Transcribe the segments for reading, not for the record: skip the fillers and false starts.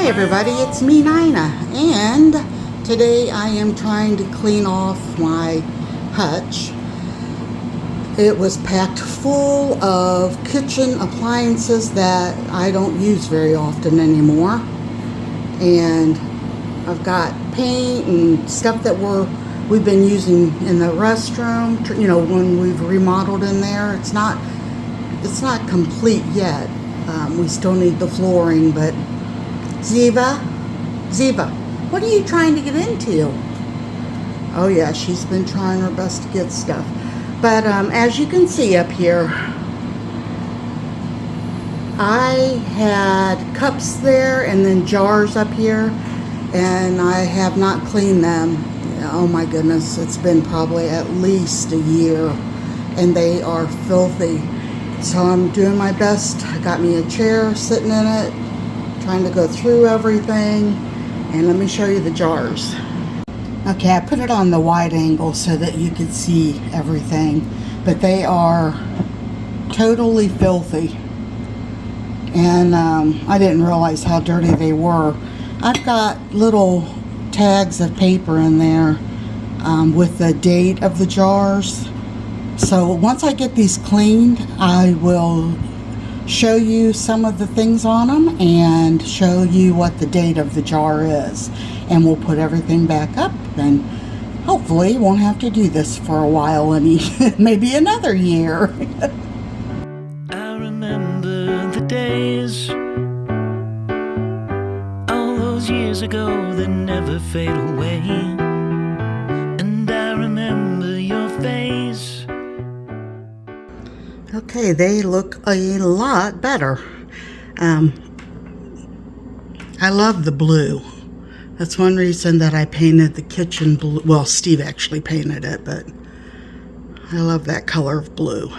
Hi everybody, it's me Nina, and today I am trying to clean off my hutch. It was packed full of kitchen appliances that I don't use very often anymore, and I've got paint and stuff that we've been using in the restroom, when we've remodeled in there. It's not complete yet. We still need the flooring, but Ziva, what are you trying to get into? Oh yeah, she's been trying her best to get stuff. But as you can see up here, I had cups there and then jars up here, and I have not cleaned them. Oh my goodness, it's been probably at least a year, and they are filthy. So I'm doing my best. I got me a chair sitting in it, trying to go through everything, and let me show you the jars. Okay, I put it on the wide angle so that you could see everything, but they are totally filthy, and I didn't realize how dirty they were. I've got little tags of paper in there with the date of the jars. So once I get these cleaned, I will show you some of the things on them and show you what the date of the jar is. And we'll put everything back up, and hopefully won't have to do this for a while, maybe another year. I remember the days, all those years ago that never fade away. And I remember your face. Okay, they look a lot better. I love the blue. That's one reason that I painted the kitchen blue. Well, Steve actually painted it, but I love that color of blue.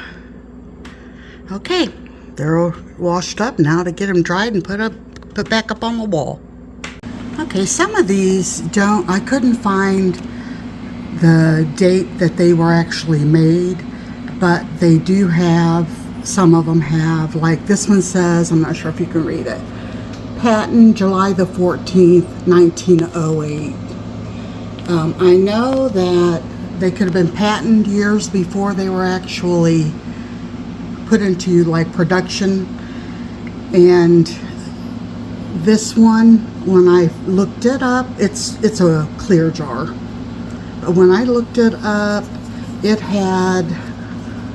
Okay, they're washed up now to get them dried and put back up on the wall. Okay, some of these I couldn't find the date that they were actually made, but they do have, some of them have, like this one says, I'm not sure if you can read it, patent July the 14th, 1908. I know that they could have been patented years before they were actually put into like production. And this one, when I looked it up, it's a clear jar. But when I looked it up, it had,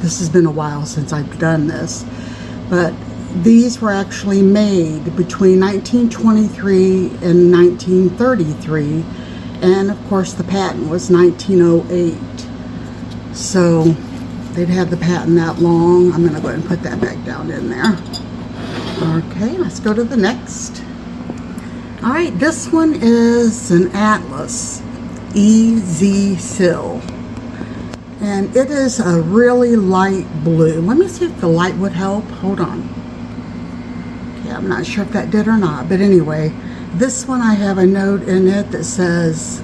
this has been a while since I've done this, but these were actually made between 1923 and 1933, and of course the patent was 1908. So they'd had the patent that long. I'm going to go ahead and put that back down in there. Okay, let's go to the next. All right, this one is an Atlas EZ-Sil. And it is a really light blue. Let me see if the light would help. Hold on. Okay, I'm not sure if that did or not. But anyway, this one I have a note in it that says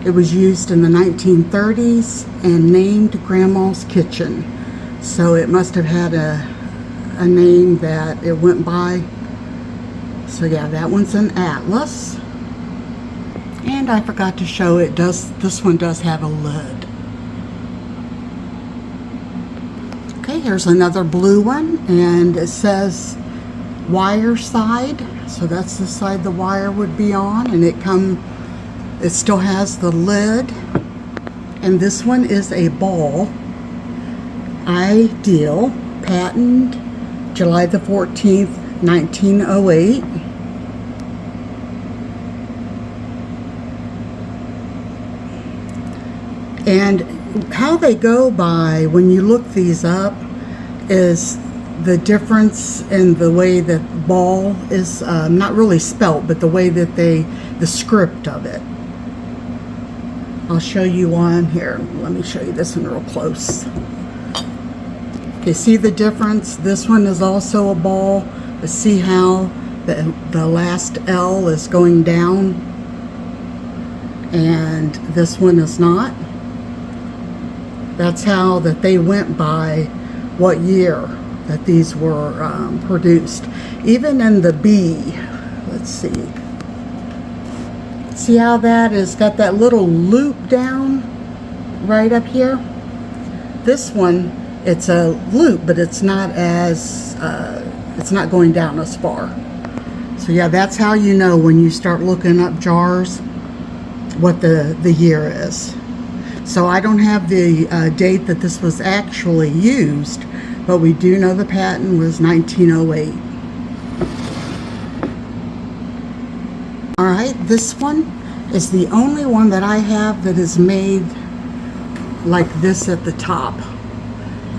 it was used in the 1930s and named Grandma's Kitchen. So it must have had a name that it went by. So yeah, that one's an Atlas. And I forgot to show it. This one does have a lid. Okay, here's another blue one, and it says wire side, so that's the side the wire would be on, and it still has the lid. And this one is a ball, Ideal, patent July the 14th, 1908. And how they go by when you look these up is the difference in the way that ball is not really spelt, but the way that the script of it. I'll show you one here. Let me show you this one real close. Okay, see the difference? This one is also a ball, but see how the last L is going down, and this one is not. That's how that they went by what year that these were produced. Even in the B, let's let's see. See how that has got that little loop down right up here? This one, it's a loop, but it's not as, it's not going down as far. So yeah, that's how you know when you start looking up jars what the year is. So I don't have the date that this was actually used, but we do know the patent was 1908. Alright, this one is the only one that I have that is made like this at the top.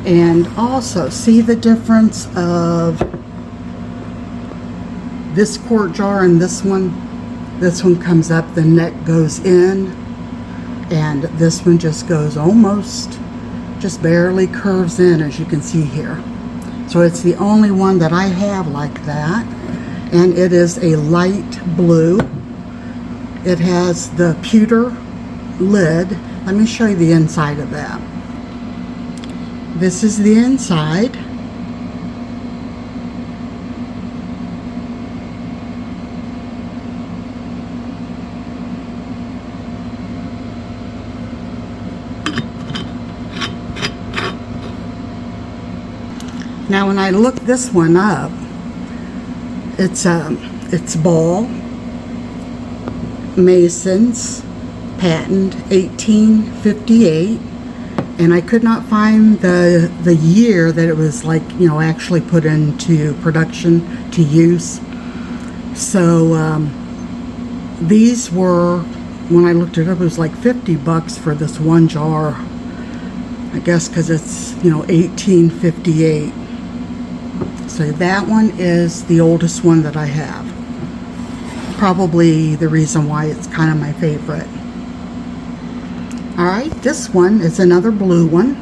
And also, see the difference of this quart jar and this one? This one comes up, the neck goes in, and this one just goes almost, just barely curves in, as you can see here. So it's the only one that I have like that, and it is a light blue. It has the pewter lid. Let me show you the inside of that. This is the inside. Now when I look this one up, it's Ball, Mason's, patent 1858, and I could not find the year that it was, like, you know, actually put into production to use. So these were, when I looked it up, it was like $50 for this one jar, I guess, because it's, you know, 1858. So that one is the oldest one that I have. Probably the reason why it's kind of my favorite. Alright, this one is another blue one,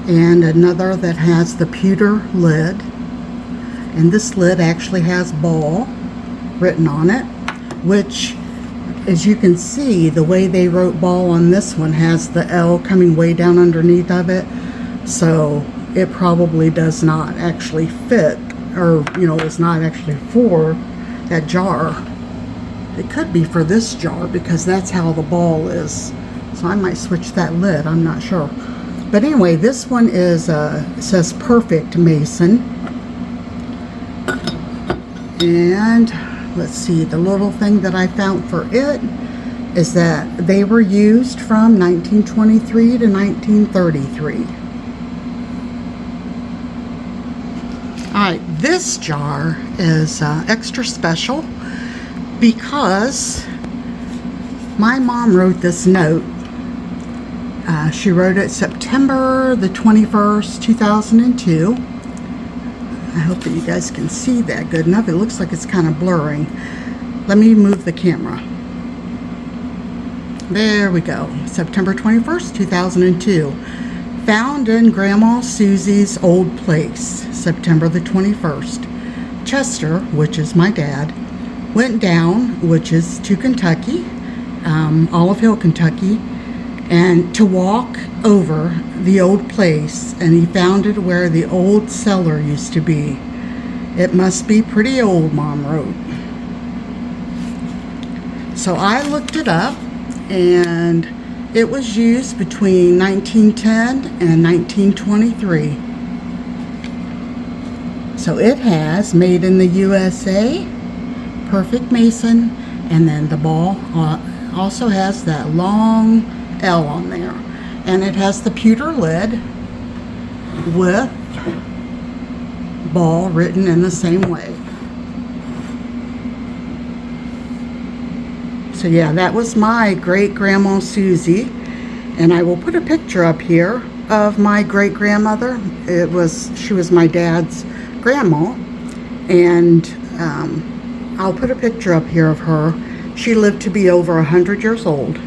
and another that has the pewter lid. And this lid actually has Ball written on it, which, as you can see, the way they wrote Ball on this one has the L coming way down underneath of it. So it probably does not actually fit, or, you know, it's not actually for that jar. It could be for this jar because that's how the Ball is. So I might switch that lid, I'm not sure. But anyway, this one is, it says Perfect Mason. And let's see, the little thing that I found for it is that they were used from 1923 to 1933. Alright, this jar is extra special because my mom wrote this note. She wrote it September the 21st, 2002. I hope that you guys can see that good enough. It looks like it's kind of blurring. Let me move the camera. There we go. September 21st, 2002. Found in Grandma Susie's old place, September the 21st. Chester, which is my dad, went down, which is to Kentucky, Olive Hill, Kentucky, and to walk over the old place, and he found it where the old cellar used to be. It must be pretty old, Mom wrote. So I looked it up, and it was used between 1910 and 1923. So it has Made in the USA, Perfect Mason, and then the Ball also has that long L on there. And it has the pewter lid with Ball written in the same way. So yeah, that was my great-grandma Susie, and I will put a picture up here of my great-grandmother. She was my dad's grandma, and I'll put a picture up here of her. She lived to be over 100 years old.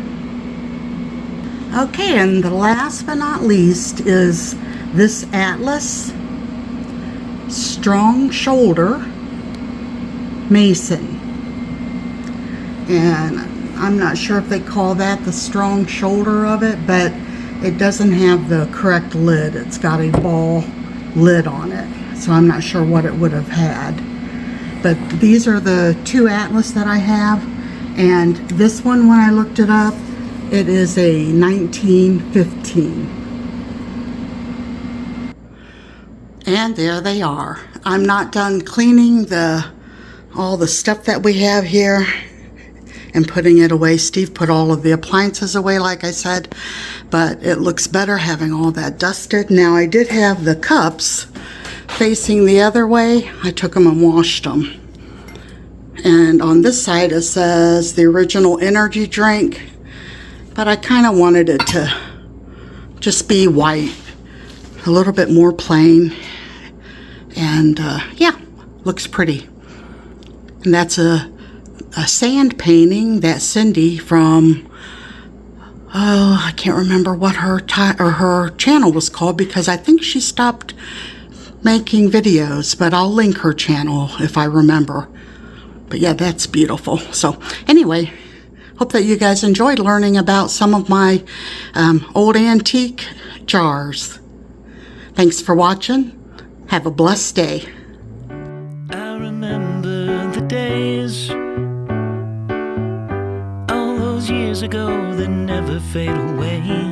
Okay, and the last but not least is this Atlas Strong Shoulder Mason. And I'm not sure if they call that the strong shoulder of it, but it doesn't have the correct lid. It's got a Ball lid on it, so I'm not sure what it would have had. but these are the two Atlas that I have. And this one, when I looked it up, it is a 1915. And there they are. I'm not done cleaning all the stuff that we have here and putting it away. Steve put all of the appliances away, like I said, but it looks better having all that dusted. Now, I did have the cups facing the other way. I took them and washed them. And on this side, it says the original energy drink, but I kind of wanted it to just be white, a little bit more plain. And yeah, looks pretty. And that's a sand painting that Cindy from, oh, I can't remember what her channel was called, because I think she stopped making videos, but I'll link her channel if I remember. But yeah, that's beautiful. So anyway, hope that you guys enjoyed learning about some of my old antique jars. Thanks for watching. Have a blessed day. I remember the days, all those years ago that never fade away.